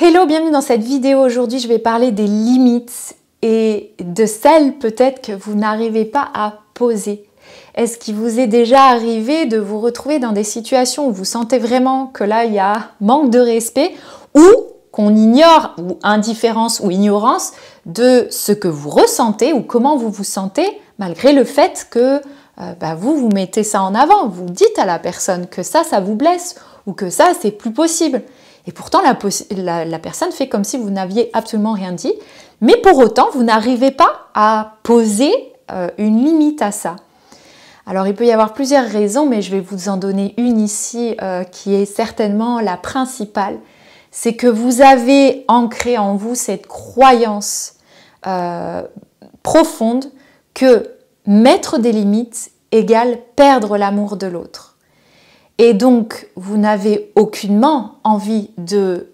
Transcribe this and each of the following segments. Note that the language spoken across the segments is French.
Hello, bienvenue dans cette vidéo. Aujourd'hui, je vais parler des limites et de celles peut-être que vous n'arrivez pas à poser. Est-ce qu'il vous est déjà arrivé de vous retrouver dans des situations où vous sentez vraiment que là, il y a manque de respect ou qu'on ignore, ou indifférence ou ignorance de ce que vous ressentez ou comment vous vous sentez, malgré le fait que vous mettez ça en avant, vous dites à la personne que ça vous blesse ou que ça, c'est plus possible. Et pourtant, la personne fait comme si vous n'aviez absolument rien dit, mais pour autant, vous n'arrivez pas à poser une limite à ça. Alors, il peut y avoir plusieurs raisons, mais je vais vous en donner une ici qui est certainement la principale. C'est que vous avez ancré en vous cette croyance profonde que mettre des limites égale perdre l'amour de l'autre. Et donc, vous n'avez aucunement envie de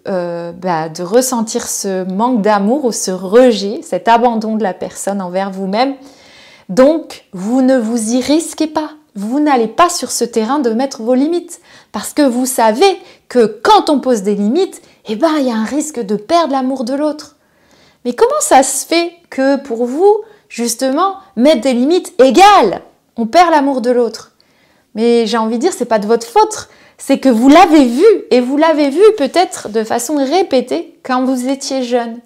ressentir ce manque d'amour ou ce rejet, cet abandon de la personne envers vous-même. Donc, vous ne vous y risquez pas. Vous n'allez pas sur ce terrain de mettre vos limites. Parce que vous savez que quand on pose des limites, il y a un risque de perdre l'amour de l'autre. Mais comment ça se fait que pour vous, justement, mettre des limites égale on perd l'amour de l'autre? Mais j'ai envie de dire, c'est pas de votre faute, c'est que vous l'avez vu, et vous l'avez vu peut-être de façon répétée quand vous étiez jeune.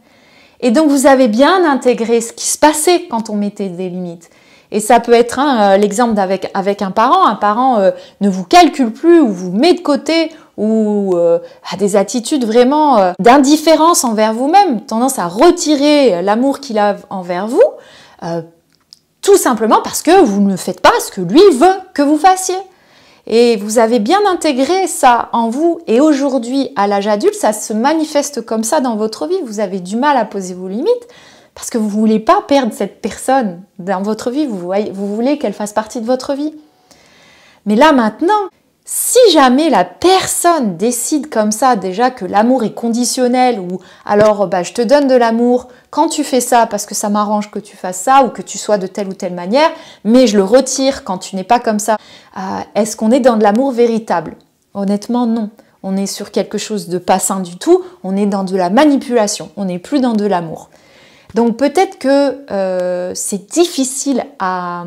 Et donc vous avez bien intégré ce qui se passait quand on mettait des limites. Et ça peut être l'exemple avec un parent ne vous calcule plus ou vous met de côté ou a des attitudes vraiment d'indifférence envers vous-même, tendance à retirer l'amour qu'il a envers vous, tout simplement parce que vous ne faites pas ce que lui veut que vous fassiez. Et vous avez bien intégré ça en vous. Et aujourd'hui, à l'âge adulte, ça se manifeste comme ça dans votre vie. Vous avez du mal à poser vos limites parce que vous ne voulez pas perdre cette personne dans votre vie. Vous voulez qu'elle fasse partie de votre vie. Mais là, maintenant, si jamais la personne décide comme ça, déjà que l'amour est conditionnel ou alors je te donne de l'amour quand tu fais ça parce que ça m'arrange que tu fasses ça ou que tu sois de telle ou telle manière, mais je le retire quand tu n'es pas comme ça. Est-ce qu'on est dans de l'amour véritable? Honnêtement, non. On est sur quelque chose de pas sain du tout, on est dans de la manipulation, on n'est plus dans de l'amour. Donc peut-être que c'est difficile à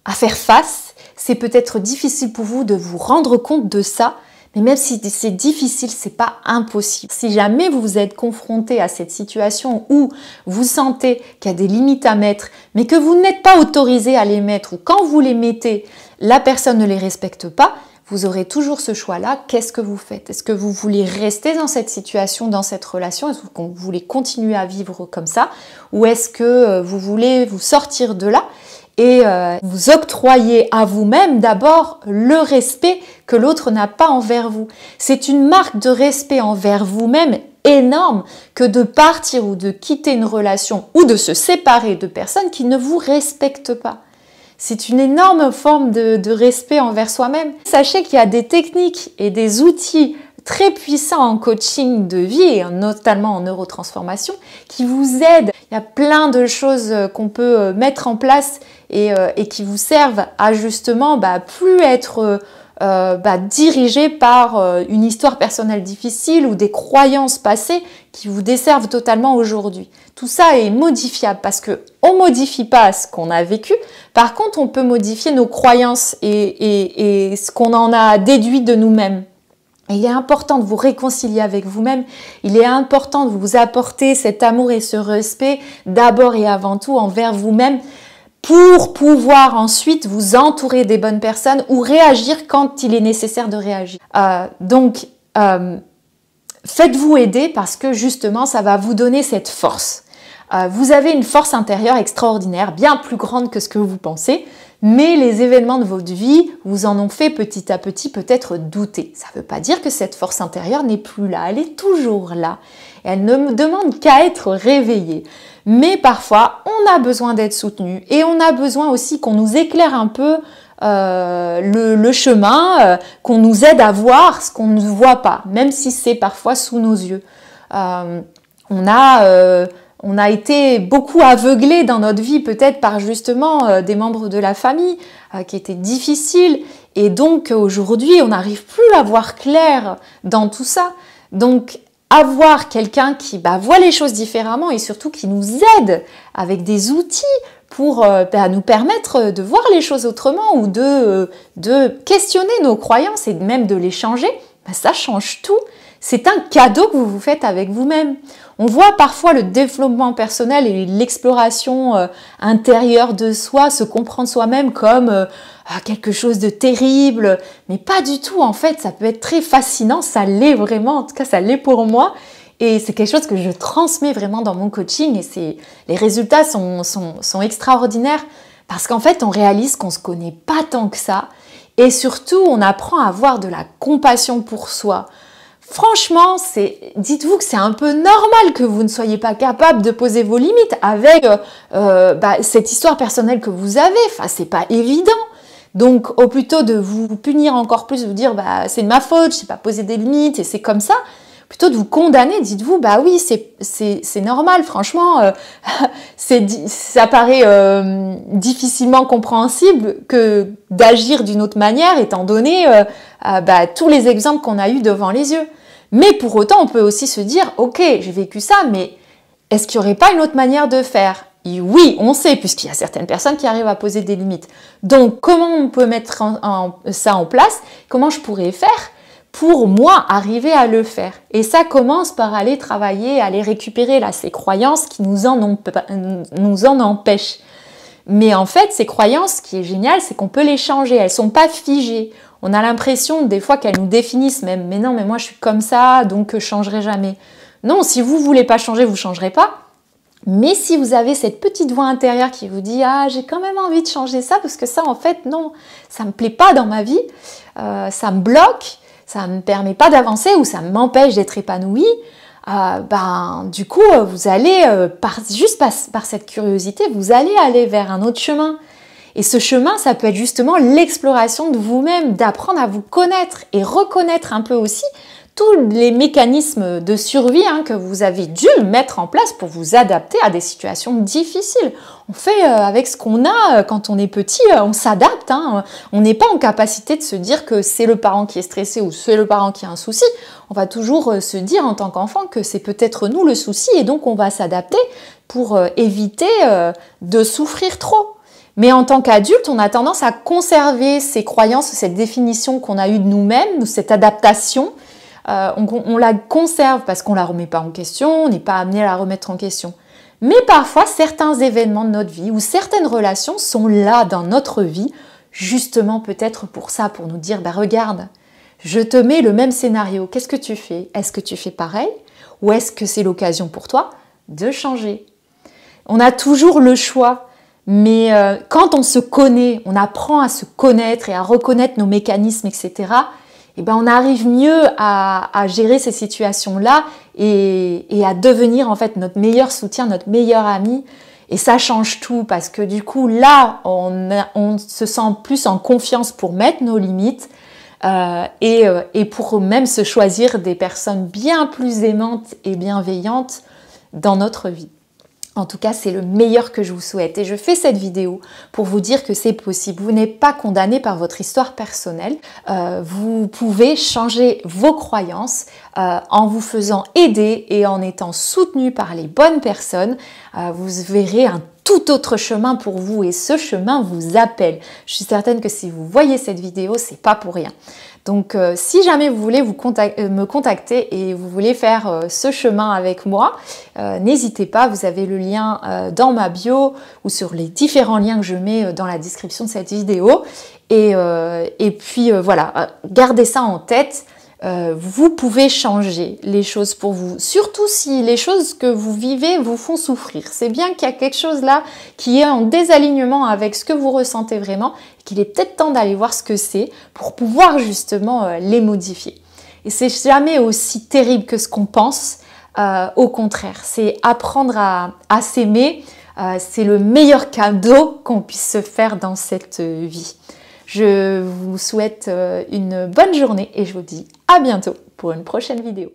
faire face, c'est peut-être difficile pour vous de vous rendre compte de ça, mais même si c'est difficile, c'est pas impossible. Si jamais vous vous êtes confronté à cette situation où vous sentez qu'il y a des limites à mettre, mais que vous n'êtes pas autorisé à les mettre, ou quand vous les mettez, la personne ne les respecte pas, vous aurez toujours ce choix-là. Qu'est-ce que vous faites? Est-ce que vous voulez rester dans cette situation, dans cette relation? Est-ce que vous voulez continuer à vivre comme ça? Ou est-ce que vous voulez vous sortir de là et vous octroyer à vous-même d'abord le respect que l'autre n'a pas envers vous? C'est une marque de respect envers vous-même énorme que de partir ou de quitter une relation ou de se séparer de personnes qui ne vous respectent pas. C'est une énorme forme de respect envers soi-même. Sachez qu'il y a des techniques et des outils très puissants en coaching de vie et notamment en neurotransformation qui vous aident. Il y a plein de choses qu'on peut mettre en place et qui vous servent à justement plus être dirigé par une histoire personnelle difficile ou des croyances passées qui vous desservent totalement aujourd'hui. Tout ça est modifiable parce que on modifie pas ce qu'on a vécu. Par contre, on peut modifier nos croyances et ce qu'on en a déduit de nous-mêmes. Et il est important de vous réconcilier avec vous-même. Il est important de vous apporter cet amour et ce respect d'abord et avant tout envers vous-même pour pouvoir ensuite vous entourer des bonnes personnes ou réagir quand il est nécessaire de réagir. Faites-vous aider parce que justement, ça va vous donner cette force. Vous avez une force intérieure extraordinaire, bien plus grande que ce que vous pensez, mais les événements de votre vie vous en ont fait petit à petit peut-être douter. Ça ne veut pas dire que cette force intérieure n'est plus là, elle est toujours là. Elle ne demande qu'à être réveillée. Mais parfois, on a besoin d'être soutenu et on a besoin aussi qu'on nous éclaire un peu le chemin, qu'on nous aide à voir ce qu'on ne voit pas, même si c'est parfois sous nos yeux. On a été beaucoup aveuglés dans notre vie, peut-être par justement des membres de la famille qui étaient difficiles. Et donc aujourd'hui, on n'arrive plus à voir clair dans tout ça. Donc avoir quelqu'un qui voit les choses différemment et surtout qui nous aide avec des outils pour nous permettre de voir les choses autrement ou de questionner nos croyances et même de les changer, ça change tout. C'est un cadeau que vous vous faites avec vous-même. On voit parfois le développement personnel et l'exploration intérieure de soi, se comprendre soi-même comme quelque chose de terrible, mais pas du tout en fait, ça peut être très fascinant, ça l'est vraiment, en tout cas ça l'est pour moi, et c'est quelque chose que je transmets vraiment dans mon coaching, et les résultats sont extraordinaires, parce qu'en fait on réalise qu'on se connaît pas tant que ça, et surtout on apprend à avoir de la compassion pour soi. Franchement, dites-vous que c'est un peu normal que vous ne soyez pas capable de poser vos limites avec cette histoire personnelle que vous avez. Enfin, c'est pas évident. Donc, au plutôt de vous punir encore plus, vous dire c'est de ma faute, je sais pas poser des limites et c'est comme ça, plutôt de vous condamner, dites-vous oui, c'est normal. Franchement, ça paraît difficilement compréhensible que d'agir d'une autre manière, étant donné tous les exemples qu'on a eus devant les yeux. Mais pour autant, on peut aussi se dire, ok, j'ai vécu ça, mais est-ce qu'il n'y aurait pas une autre manière de faire? Et oui, on sait, puisqu'il y a certaines personnes qui arrivent à poser des limites. Donc, comment on peut mettre ça en place? Comment je pourrais faire pour moi arriver à le faire? Et ça commence par aller travailler, aller récupérer ces croyances qui nous en empêchent. Mais en fait, ces croyances, ce qui est génial, c'est qu'on peut les changer. Elles ne sont pas figées. On a l'impression des fois qu'elles nous définissent même. Mais non, mais moi je suis comme ça, donc je ne changerai jamais. Non, si vous ne voulez pas changer, vous ne changerez pas. Mais si vous avez cette petite voix intérieure qui vous dit « Ah, j'ai quand même envie de changer ça, parce que ça, en fait, non, ça ne me plaît pas dans ma vie, ça me bloque, ça ne me permet pas d'avancer ou ça m'empêche d'être épanouie », du coup, vous allez, juste par cette curiosité, vous allez aller vers un autre chemin. Et ce chemin, ça peut être justement l'exploration de vous-même, d'apprendre à vous connaître et reconnaître un peu aussi tous les mécanismes de survie que vous avez dû mettre en place pour vous adapter à des situations difficiles. On fait avec ce qu'on a quand on est petit, on s'adapte. On n'est pas en capacité de se dire que c'est le parent qui est stressé ou c'est le parent qui a un souci. On va toujours se dire en tant qu'enfant que c'est peut-être nous le souci et donc on va s'adapter pour éviter de souffrir trop. Mais en tant qu'adulte, on a tendance à conserver ces croyances, cette définition qu'on a eue de nous-mêmes, cette adaptation. On la conserve parce qu'on ne la remet pas en question, on n'est pas amené à la remettre en question. Mais parfois, certains événements de notre vie ou certaines relations sont là dans notre vie, justement peut-être pour ça, pour nous dire regarde, je te mets le même scénario, qu'est-ce que tu fais? Est-ce que tu fais pareil? Ou est-ce que c'est l'occasion pour toi de changer? On a toujours le choix. Mais quand on se connaît, on apprend à se connaître et à reconnaître nos mécanismes, etc., on arrive mieux à gérer ces situations-là et à devenir en fait notre meilleur soutien, notre meilleur ami. Et ça change tout parce que du coup, là, on se sent plus en confiance pour mettre nos limites et pour même se choisir des personnes bien plus aimantes et bienveillantes dans notre vie. En tout cas, c'est le meilleur que je vous souhaite. Et je fais cette vidéo pour vous dire que c'est possible. Vous n'êtes pas condamné par votre histoire personnelle. Vous pouvez changer vos croyances en vous faisant aider et en étant soutenu par les bonnes personnes. Vous verrez un tout autre chemin pour vous et ce chemin vous appelle. Je suis certaine que si vous voyez cette vidéo, c'est pas pour rien. Donc, si jamais vous voulez me contacter et vous voulez faire ce chemin avec moi, n'hésitez pas, vous avez le lien dans ma bio ou sur les différents liens que je mets dans la description de cette vidéo. Et puis, voilà, gardez ça en tête. Vous pouvez changer les choses pour vous, surtout si les choses que vous vivez vous font souffrir. C'est bien qu'il y a quelque chose là qui est en désalignement avec ce que vous ressentez vraiment, et qu'il est peut-être temps d'aller voir ce que c'est pour pouvoir justement les modifier. Et c'est jamais aussi terrible que ce qu'on pense, au contraire, c'est apprendre à s'aimer, c'est le meilleur cadeau qu'on puisse se faire dans cette vie. Je vous souhaite une bonne journée et je vous dis à bientôt pour une prochaine vidéo.